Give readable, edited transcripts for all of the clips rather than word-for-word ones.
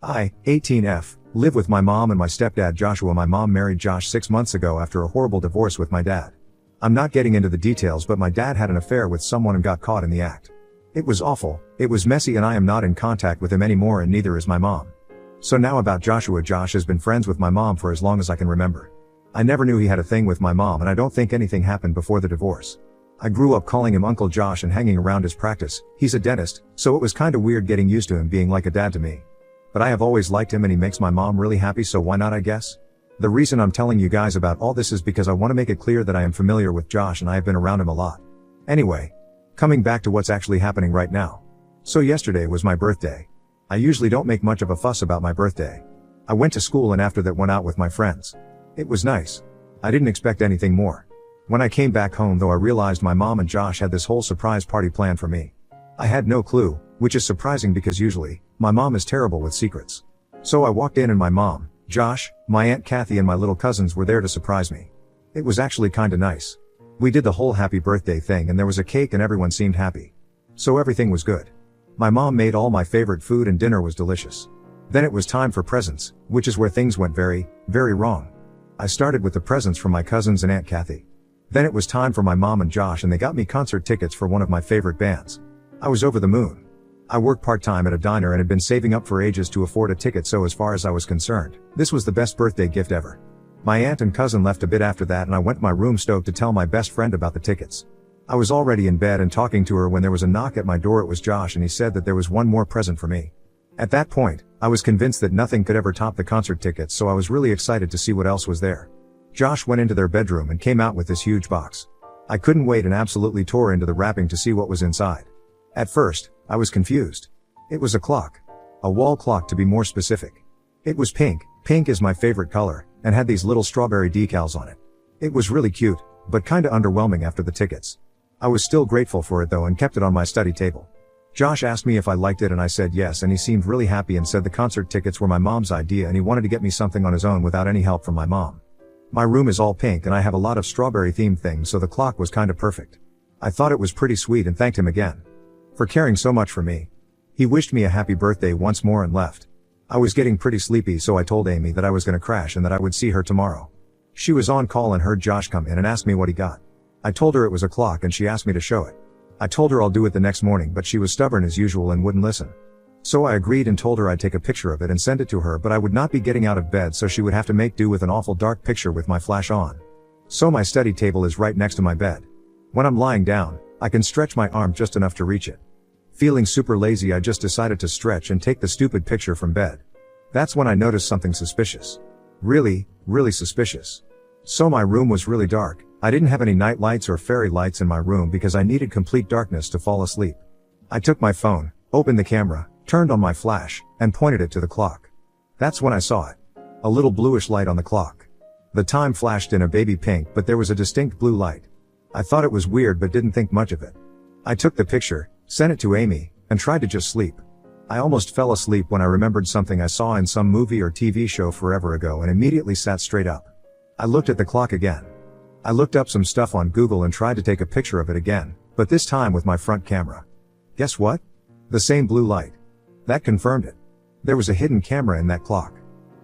I, 18F, live with my mom and my stepdad Joshua. My mom married Josh 6 months ago after a horrible divorce with my dad. I'm not getting into the details, but my dad had an affair with someone and got caught in the act. It was awful, it was messy, and I am not in contact with him anymore, and neither is my mom. So now about Joshua. Josh has been friends with my mom for as long as I can remember. I never knew he had a thing with my mom, and I don't think anything happened before the divorce. I grew up calling him Uncle Josh and hanging around his practice. He's a dentist, so it was kinda weird getting used to him being like a dad to me. But I have always liked him and he makes my mom really happy, so why not, I guess? The reason I'm telling you guys about all this is because I want to make it clear that I am familiar with Josh and I have been around him a lot. Anyway, coming back to what's actually happening right now. So yesterday was my birthday. I usually don't make much of a fuss about my birthday. I went to school and after that went out with my friends. It was nice. I didn't expect anything more. When I came back home though, I realized my mom and Josh had this whole surprise party planned for me. I had no clue, which is surprising because usually, my mom is terrible with secrets. So I walked in and my mom, Josh, my Aunt Kathy and my little cousins were there to surprise me. It was actually kinda nice. We did the whole happy birthday thing and there was a cake and everyone seemed happy. So everything was good. My mom made all my favorite food and dinner was delicious. Then it was time for presents, which is where things went very, very wrong. I started with the presents from my cousins and Aunt Kathy. Then it was time for my mom and Josh and they got me concert tickets for one of my favorite bands. I was over the moon. I work part-time at a diner and had been saving up for ages to afford a ticket, so as far as I was concerned, this was the best birthday gift ever. My aunt and cousin left a bit after that and I went to my room stoked to tell my best friend about the tickets. I was already in bed and talking to her when there was a knock at my door. It was Josh and he said that there was one more present for me. At that point, I was convinced that nothing could ever top the concert tickets, so I was really excited to see what else was there. Josh went into their bedroom and came out with this huge box. I couldn't wait and absolutely tore into the wrapping to see what was inside. At first, I was confused. It was a clock. A wall clock to be more specific. It was pink. Pink is my favorite color, and had these little strawberry decals on it. It was really cute, but kinda underwhelming after the tickets. I was still grateful for it though and kept it on my study table. Josh asked me if I liked it and I said yes, and he seemed really happy and said the concert tickets were my mom's idea and he wanted to get me something on his own without any help from my mom. My room is all pink and I have a lot of strawberry themed things, so the clock was kinda perfect. I thought it was pretty sweet and thanked him again for caring so much for me. He wished me a happy birthday once more and left. I was getting pretty sleepy, so I told Amy that I was gonna crash and that I would see her tomorrow. She was on call and heard Josh come in and asked me what he got. I told her it was a clock and she asked me to show it. I told her I'll do it the next morning, but she was stubborn as usual and wouldn't listen. So I agreed and told her I'd take a picture of it and send it to her, but I would not be getting out of bed, so she would have to make do with an awful dark picture with my flash on. So my study table is right next to my bed. When I'm lying down, I can stretch my arm just enough to reach it. Feeling super lazy, I just decided to stretch and take the stupid picture from bed. That's when I noticed something suspicious. Really, really suspicious. So my room was really dark. I didn't have any night lights or fairy lights in my room because I needed complete darkness to fall asleep. I took my phone, opened the camera, turned on my flash, and pointed it to the clock. That's when I saw it. A little bluish light on the clock. The time flashed in a baby pink, but there was a distinct blue light. I thought it was weird but didn't think much of it. I took the picture, sent it to Amy, and tried to just sleep. I almost fell asleep when I remembered something I saw in some movie or TV show forever ago and immediately sat straight up. I looked at the clock again. I looked up some stuff on Google and tried to take a picture of it again, but this time with my front camera. Guess what? The same blue light. That confirmed it. There was a hidden camera in that clock.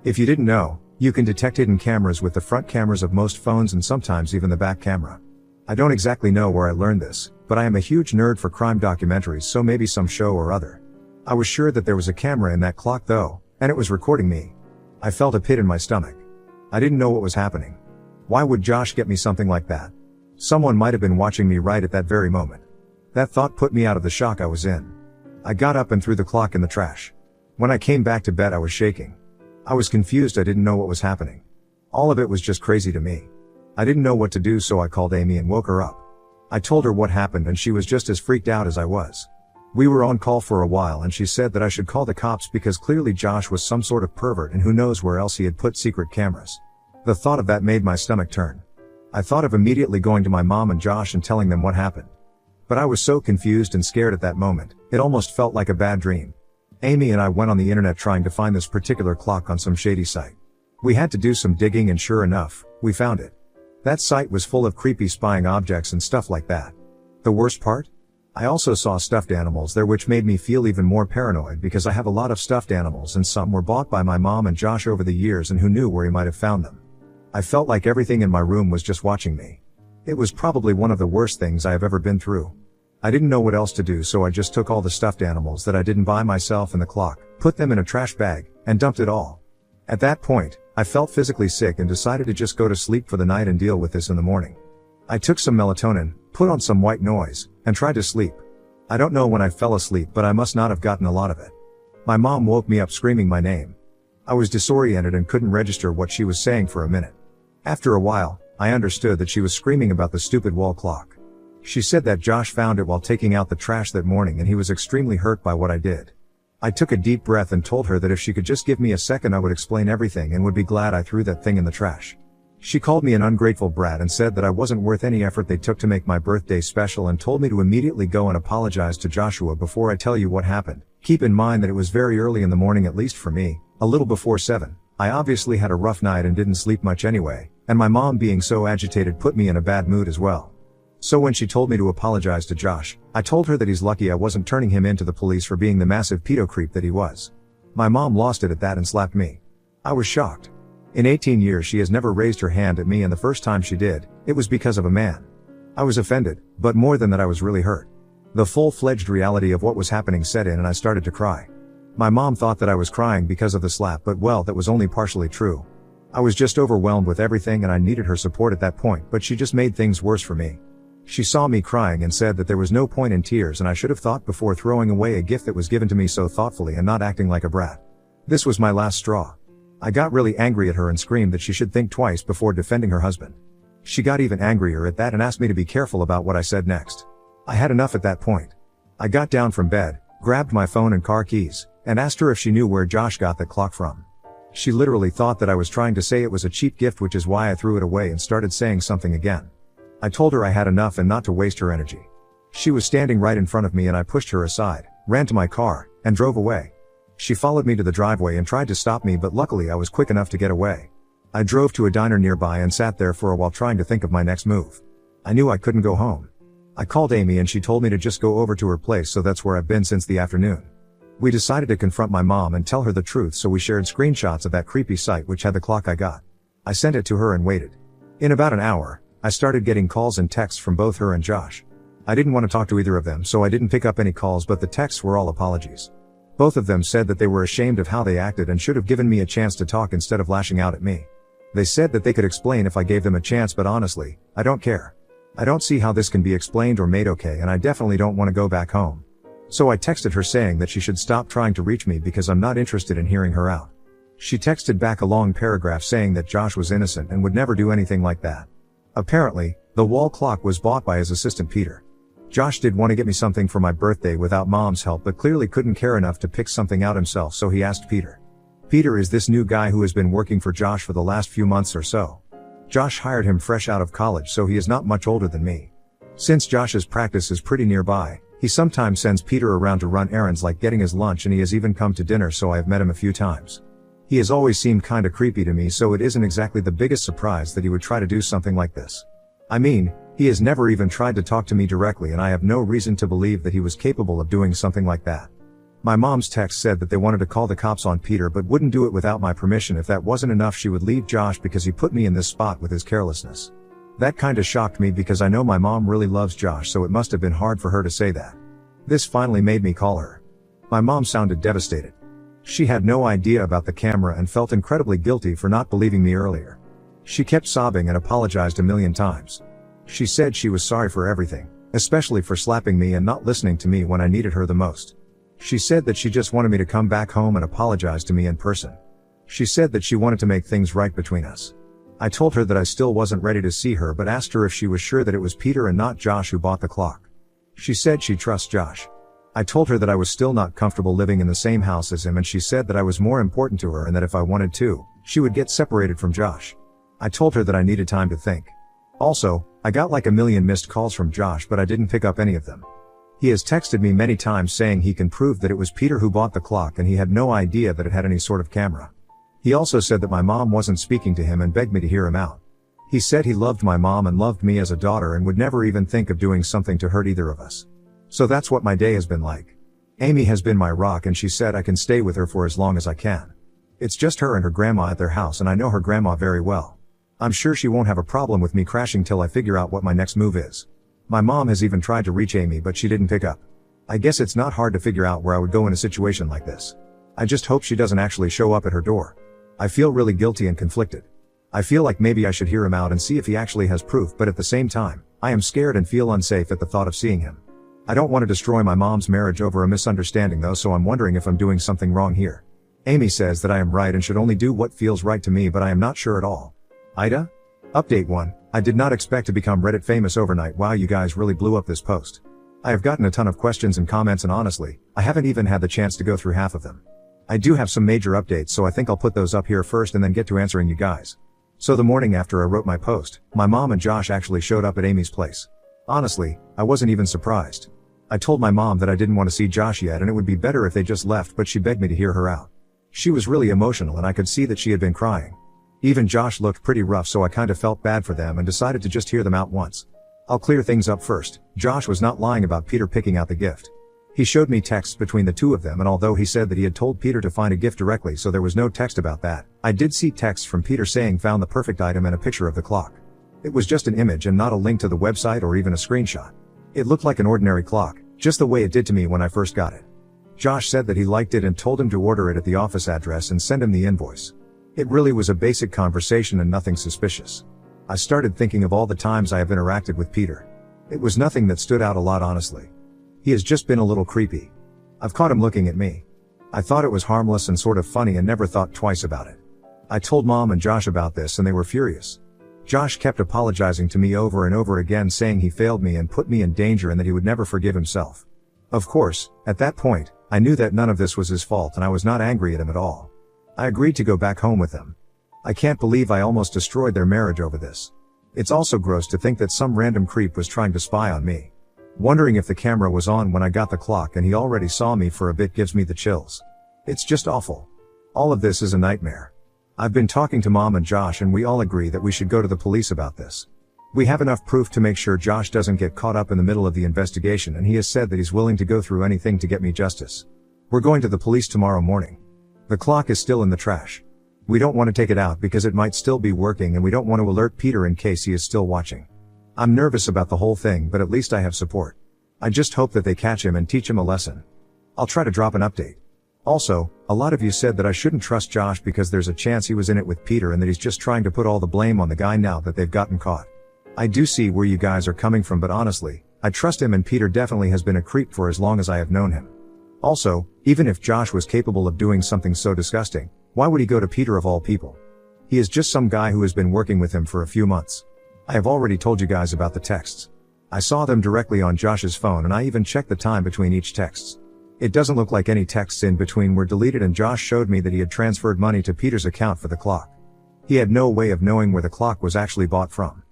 If you didn't know, you can detect hidden cameras with the front cameras of most phones and sometimes even the back camera. I don't exactly know where I learned this, but I am a huge nerd for crime documentaries, so maybe some show or other. I was sure that there was a camera in that clock though, and it was recording me. I felt a pit in my stomach. I didn't know what was happening. Why would Josh get me something like that? Someone might have been watching me right at that very moment. That thought put me out of the shock I was in. I got up and threw the clock in the trash. When I came back to bed, I was shaking. I was confused. I didn't know what was happening. All of it was just crazy to me. I didn't know what to do, so I called Amy and woke her up. I told her what happened and she was just as freaked out as I was. We were on call for a while and she said that I should call the cops because clearly Josh was some sort of pervert and who knows where else he had put secret cameras. The thought of that made my stomach turn. I thought of immediately going to my mom and Josh and telling them what happened. But I was so confused and scared at that moment, it almost felt like a bad dream. Amy and I went on the internet trying to find this particular clock on some shady site. We had to do some digging and sure enough, we found it. That site was full of creepy spying objects and stuff like that. The worst part? I also saw stuffed animals there, which made me feel even more paranoid because I have a lot of stuffed animals and some were bought by my mom and Josh over the years, and who knew where he might have found them. I felt like everything in my room was just watching me. It was probably one of the worst things I have ever been through. I didn't know what else to do, so I just took all the stuffed animals that I didn't buy myself and the clock, put them in a trash bag, and dumped it all. At that point, I felt physically sick and decided to just go to sleep for the night and deal with this in the morning. I took some melatonin, put on some white noise, and tried to sleep. I don't know when I fell asleep, but I must not have gotten a lot of it. My mom woke me up screaming my name. I was disoriented and couldn't register what she was saying for a minute. After a while, I understood that she was screaming about the stupid wall clock. She said that Josh found it while taking out the trash that morning and he was extremely hurt by what I did. I took a deep breath and told her that if she could just give me a second I would explain everything and would be glad I threw that thing in the trash. She called me an ungrateful brat and said that I wasn't worth any effort they took to make my birthday special, and told me to immediately go and apologize to Joshua before I tell you what happened. Keep in mind that it was very early in the morning, at least for me, a little before 7. I obviously had a rough night and didn't sleep much anyway, and my mom being so agitated put me in a bad mood as well. So when she told me to apologize to Josh, I told her that he's lucky I wasn't turning him in to the police for being the massive pedo creep that he was. My mom lost it at that and slapped me. I was shocked. In 18 years she has never raised her hand at me, and the first time she did, it was because of a man. I was offended, but more than that I was really hurt. The full-fledged reality of what was happening set in and I started to cry. My mom thought that I was crying because of the slap, but well, that was only partially true. I was just overwhelmed with everything and I needed her support at that point, but she just made things worse for me. She saw me crying and said that there was no point in tears and I should have thought before throwing away a gift that was given to me so thoughtfully and not acting like a brat. This was my last straw. I got really angry at her and screamed that she should think twice before defending her husband. She got even angrier at that and asked me to be careful about what I said next. I had enough at that point. I got down from bed, grabbed my phone and car keys, and asked her if she knew where Josh got that clock from. She literally thought that I was trying to say it was a cheap gift, which is why I threw it away and started saying something again. I told her I had enough and not to waste her energy. She was standing right in front of me and I pushed her aside, ran to my car, and drove away. She followed me to the driveway and tried to stop me, but luckily I was quick enough to get away. I drove to a diner nearby and sat there for a while trying to think of my next move. I knew I couldn't go home. I called Amy and she told me to just go over to her place, so that's where I've been since the afternoon. We decided to confront my mom and tell her the truth, so we shared screenshots of that creepy site which had the clock I got. I sent it to her and waited. In about an hour, I started getting calls and texts from both her and Josh. I didn't want to talk to either of them, so I didn't pick up any calls, but the texts were all apologies. Both of them said that they were ashamed of how they acted and should have given me a chance to talk instead of lashing out at me. They said that they could explain if I gave them a chance, but honestly, I don't care. I don't see how this can be explained or made okay, and I definitely don't want to go back home. So I texted her saying that she should stop trying to reach me because I'm not interested in hearing her out. She texted back a long paragraph saying that Josh was innocent and would never do anything like that. Apparently, the wall clock was bought by his assistant Peter. Josh did want to get me something for my birthday without mom's help, but clearly couldn't care enough to pick something out himself, so he asked Peter. Peter is this new guy who has been working for Josh for the last few months or so. Josh hired him fresh out of college, so he is not much older than me. Since Josh's practice is pretty nearby, he sometimes sends Peter around to run errands like getting his lunch, and he has even come to dinner, so I have met him a few times. He has always seemed kinda creepy to me, so it isn't exactly the biggest surprise that he would try to do something like this. I mean, he has never even tried to talk to me directly, and I have no reason to believe that he was capable of doing something like that. My mom's text said that they wanted to call the cops on Peter but wouldn't do it without my permission. If that wasn't enough, she would leave Josh because he put me in this spot with his carelessness. That kinda shocked me because I know my mom really loves Josh, so it must have been hard for her to say that. This finally made me call her. My mom sounded devastated. She had no idea about the camera and felt incredibly guilty for not believing me earlier. She kept sobbing and apologized a million times. She said she was sorry for everything, especially for slapping me and not listening to me when I needed her the most. She said that she just wanted me to come back home and apologize to me in person. She said that she wanted to make things right between us. I told her that I still wasn't ready to see her, but asked her if she was sure that it was Peter and not Josh who bought the clock. She said she trusts Josh. I told her that I was still not comfortable living in the same house as him, and she said that I was more important to her and that if I wanted to, she would get separated from Josh. I told her that I needed time to think. Also, I got like a million missed calls from Josh, but I didn't pick up any of them. He has texted me many times saying he can prove that it was Peter who bought the clock, and he had no idea that it had any sort of camera. He also said that my mom wasn't speaking to him and begged me to hear him out. He said he loved my mom and loved me as a daughter and would never even think of doing something to hurt either of us. So that's what my day has been like. Amy has been my rock and she said I can stay with her for as long as I can. It's just her and her grandma at their house and I know her grandma very well. I'm sure she won't have a problem with me crashing till I figure out what my next move is. My mom has even tried to reach Amy but she didn't pick up. I guess it's not hard to figure out where I would go in a situation like this. I just hope she doesn't actually show up at her door. I feel really guilty and conflicted. I feel like maybe I should hear him out and see if he actually has proof, but at the same time, I am scared and feel unsafe at the thought of seeing him. I don't want to destroy my mom's marriage over a misunderstanding though, so I'm wondering if I'm doing something wrong here. Amy says that I am right and should only do what feels right to me, but I am not sure at all. Ida? Update 1. I did not expect to become Reddit famous overnight. Wow, you guys really blew up this post. I have gotten a ton of questions and comments and honestly, I haven't even had the chance to go through half of them. I do have some major updates, so I think I'll put those up here first and then get to answering you guys. So the morning after I wrote my post, my mom and Josh actually showed up at Amy's place. Honestly, I wasn't even surprised. I told my mom that I didn't want to see Josh yet and it would be better if they just left, but she begged me to hear her out. She was really emotional and I could see that she had been crying. Even Josh looked pretty rough, so I kind of felt bad for them and decided to just hear them out once. I'll clear things up first. Josh was not lying about Peter picking out the gift. He showed me texts between the two of them, and although he said that he had told Peter to find a gift directly, so there was no text about that, I did see texts from Peter saying found the perfect item and a picture of the clock. It was just an image and not a link to the website or even a screenshot. It looked like an ordinary clock, just the way it did to me when I first got it. Josh said that he liked it and told him to order it at the office address and send him the invoice. It really was a basic conversation and nothing suspicious. I started thinking of all the times I have interacted with Peter. It was nothing that stood out a lot, honestly. He has just been a little creepy. I've caught him looking at me. I thought it was harmless and sort of funny and never thought twice about it. I told Mom and Josh about this and they were furious. Josh kept apologizing to me over and over again, saying he failed me and put me in danger and that he would never forgive himself. Of course, at that point, I knew that none of this was his fault and I was not angry at him at all. I agreed to go back home with him. I can't believe I almost destroyed their marriage over this. It's also gross to think that some random creep was trying to spy on me. Wondering if the camera was on when I got the clock and he already saw me for a bit gives me the chills. It's just awful. All of this is a nightmare. I've been talking to Mom and Josh and we all agree that we should go to the police about this. We have enough proof to make sure Josh doesn't get caught up in the middle of the investigation, and he has said that he's willing to go through anything to get me justice. We're going to the police tomorrow morning. The clock is still in the trash. We don't want to take it out because it might still be working and we don't want to alert Peter in case he is still watching. I'm nervous about the whole thing, but at least I have support. I just hope that they catch him and teach him a lesson. I'll try to drop an update. Also, a lot of you said that I shouldn't trust Josh because there's a chance he was in it with Peter and that he's just trying to put all the blame on the guy now that they've gotten caught. I do see where you guys are coming from, but honestly, I trust him and Peter definitely has been a creep for as long as I have known him. Also, even if Josh was capable of doing something so disgusting, why would he go to Peter of all people? He is just some guy who has been working with him for a few months. I have already told you guys about the texts. I saw them directly on Josh's phone and I even checked the time between each texts. It doesn't look like any texts in between were deleted, and Josh showed me that he had transferred money to Peter's account for the clock. He had no way of knowing where the clock was actually bought from.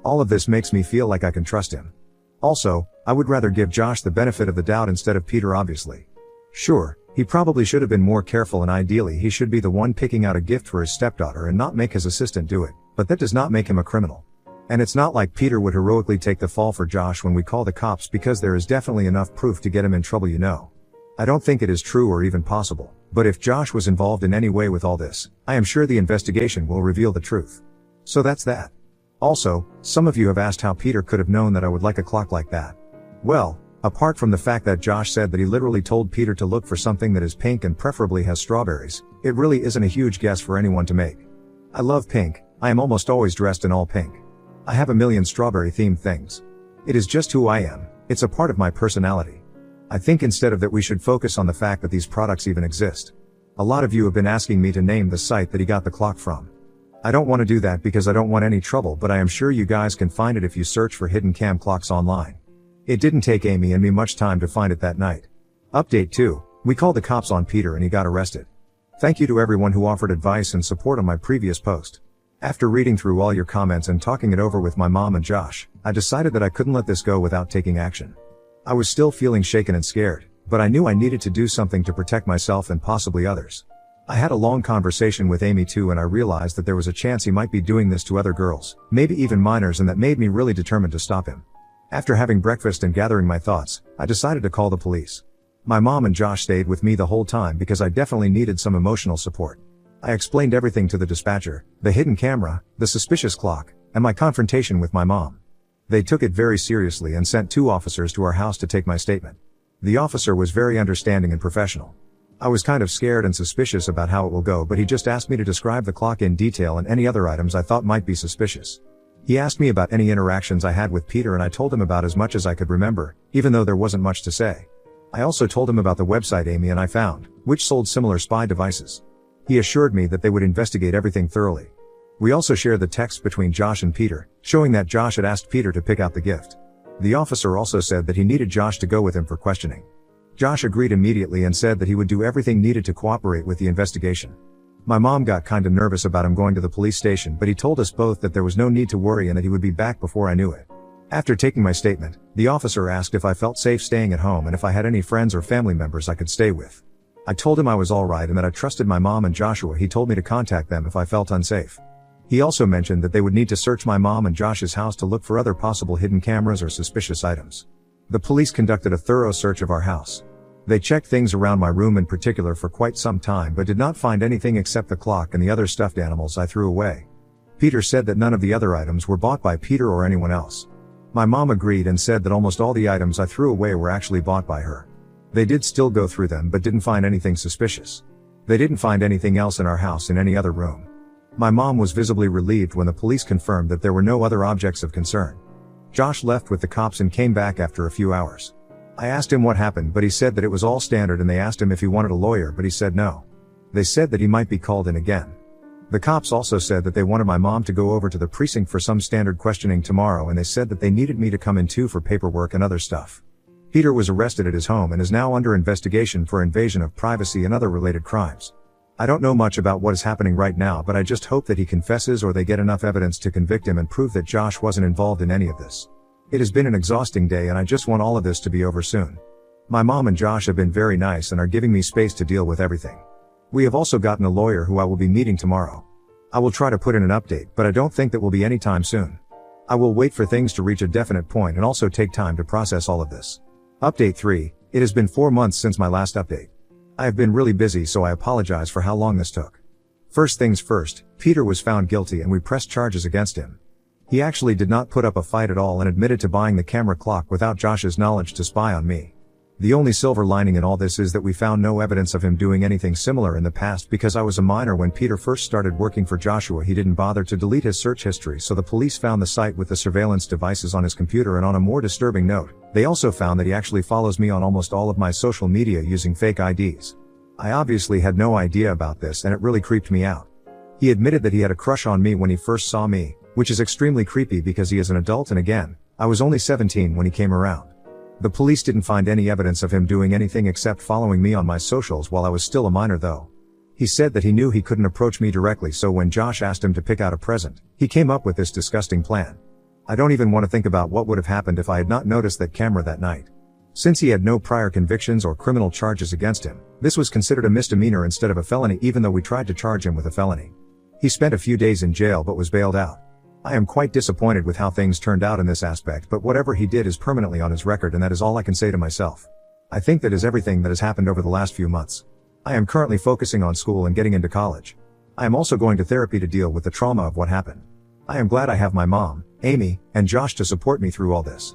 All of this makes me feel like I can trust him. Also, I would rather give Josh the benefit of the doubt instead of Peter, obviously. Sure, he probably should have been more careful and ideally he should be the one picking out a gift for his stepdaughter and not make his assistant do it, but that does not make him a criminal. And it's not like Peter would heroically take the fall for Josh when we call the cops, because there is definitely enough proof to get him in trouble, you know. I don't think it is true or even possible, but if Josh was involved in any way with all this, I am sure the investigation will reveal the truth. So that's that. Also, some of you have asked how Peter could have known that I would like a clock like that. Well, apart from the fact that Josh said that he literally told Peter to look for something that is pink and preferably has strawberries, it really isn't a huge guess for anyone to make. I love pink. I am almost always dressed in all pink. I have a million strawberry themed things. It is just who I am. It's a part of my personality. I think instead of that we should focus on the fact that these products even exist. A lot of you have been asking me to name the site that he got the clock from. I don't want to do that because I don't want any trouble, but I am sure you guys can find it if you search for hidden cam clocks online. It didn't take Amy and me much time to find it that night. Update 2. We called the cops on Peter and he got arrested. Thank you to everyone who offered advice and support on my previous post. After reading through all your comments and talking it over with my mom and Josh, I decided that I couldn't let this go without taking action. I was still feeling shaken and scared, but I knew I needed to do something to protect myself and possibly others. I had a long conversation with Amy too, and I realized that there was a chance he might be doing this to other girls, maybe even minors, and that made me really determined to stop him. After having breakfast and gathering my thoughts, I decided to call the police. My mom and Josh stayed with me the whole time because I definitely needed some emotional support. I explained everything to the dispatcher, the hidden camera, the suspicious clock, and my confrontation with my mom. They took it very seriously and sent 2 officers to our house to take my statement. The officer was very understanding and professional. I was kind of scared and suspicious about how it will go, but he just asked me to describe the clock in detail and any other items I thought might be suspicious. He asked me about any interactions I had with Peter and I told him about as much as I could remember, even though there wasn't much to say. I also told him about the website Amy and I found, which sold similar spy devices. He assured me that they would investigate everything thoroughly. We also shared the text between Josh and Peter, showing that Josh had asked Peter to pick out the gift. The officer also said that he needed Josh to go with him for questioning. Josh agreed immediately and said that he would do everything needed to cooperate with the investigation. My mom got kinda nervous about him going to the police station, but he told us both that there was no need to worry and that he would be back before I knew it. After taking my statement, the officer asked if I felt safe staying at home and if I had any friends or family members I could stay with. I told him I was alright and that I trusted my mom and Joshua. He told me to contact them if I felt unsafe. He also mentioned that they would need to search my mom and Josh's house to look for other possible hidden cameras or suspicious items. The police conducted a thorough search of our house. They checked things around my room in particular for quite some time but did not find anything except the clock and the other stuffed animals I threw away. Peter said that none of the other items were bought by Peter or anyone else. My mom agreed and said that almost all the items I threw away were actually bought by her. They did still go through them but didn't find anything suspicious. They didn't find anything else in our house in any other room. My mom was visibly relieved when the police confirmed that there were no other objects of concern. Josh left with the cops and came back after a few hours. I asked him what happened but he said that it was all standard and they asked him if he wanted a lawyer but he said no. They said that he might be called in again. The cops also said that they wanted my mom to go over to the precinct for some standard questioning tomorrow and they said that they needed me to come in too for paperwork and other stuff. Peter was arrested at his home and is now under investigation for invasion of privacy and other related crimes. I don't know much about what is happening right now but I just hope that he confesses or they get enough evidence to convict him and prove that Josh wasn't involved in any of this. It has been an exhausting day and I just want all of this to be over soon. My mom and Josh have been very nice and are giving me space to deal with everything. We have also gotten a lawyer who I will be meeting tomorrow. I will try to put in an update but I don't think that will be anytime soon. I will wait for things to reach a definite point and also take time to process all of this. Update 3, it has been 4 months since my last update. I have been really busy so I apologize for how long this took. First things first, Peter was found guilty and we pressed charges against him. He actually did not put up a fight at all and admitted to buying the camera clock without Josh's knowledge to spy on me. The only silver lining in all this is that we found no evidence of him doing anything similar in the past because I was a minor when Peter first started working for Joshua. He didn't bother to delete his search history so the police found the site with the surveillance devices on his computer. And on a more disturbing note, they also found that he actually follows me on almost all of my social media using fake IDs. I obviously had no idea about this and it really creeped me out. He admitted that he had a crush on me when he first saw me, which is extremely creepy because he is an adult and again, I was only 17 when he came around. The police didn't find any evidence of him doing anything except following me on my socials while I was still a minor though. He said that he knew he couldn't approach me directly so when Josh asked him to pick out a present, he came up with this disgusting plan. I don't even want to think about what would have happened if I had not noticed that camera that night. Since he had no prior convictions or criminal charges against him, this was considered a misdemeanor instead of a felony even though we tried to charge him with a felony. He spent a few days in jail but was bailed out. I am quite disappointed with how things turned out in this aspect but whatever he did is permanently on his record and that is all I can say to myself. I think that is everything that has happened over the last few months. I am currently focusing on school and getting into college. I am also going to therapy to deal with the trauma of what happened. I am glad I have my mom, Amy, and Josh to support me through all this.